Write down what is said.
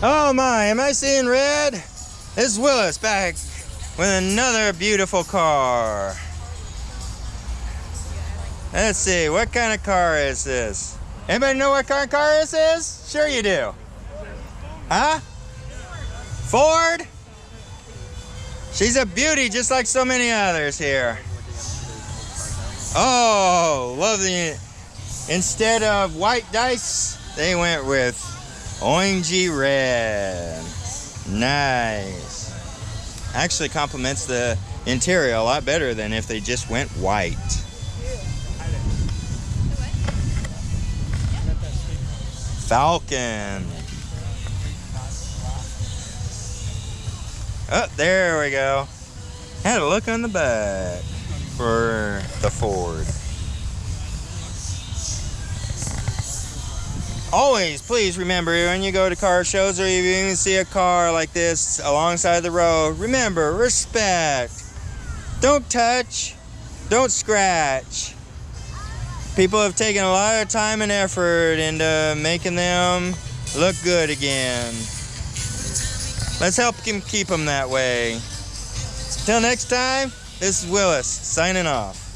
Oh my, am I seeing red? This is Willis back with another beautiful car. Let's see, what kind of car is this? Anybody know what kind of car this is? Sure you do. Huh? Ford? She's a beauty just like so many others here. Oh, love the... Instead of white dice, they went with orangey red. Nice. Actually complements the interior a lot better than if they just went white. Falcon. Oh, there we go. Had a look on the back for the Ford. Always, please remember, when you go to car shows or you even see a car like this alongside the road, remember, respect. Don't touch. Don't scratch. People have taken a lot of time and effort into making them look good again. Let's help keep them that way. Till next time, this is Willis signing off.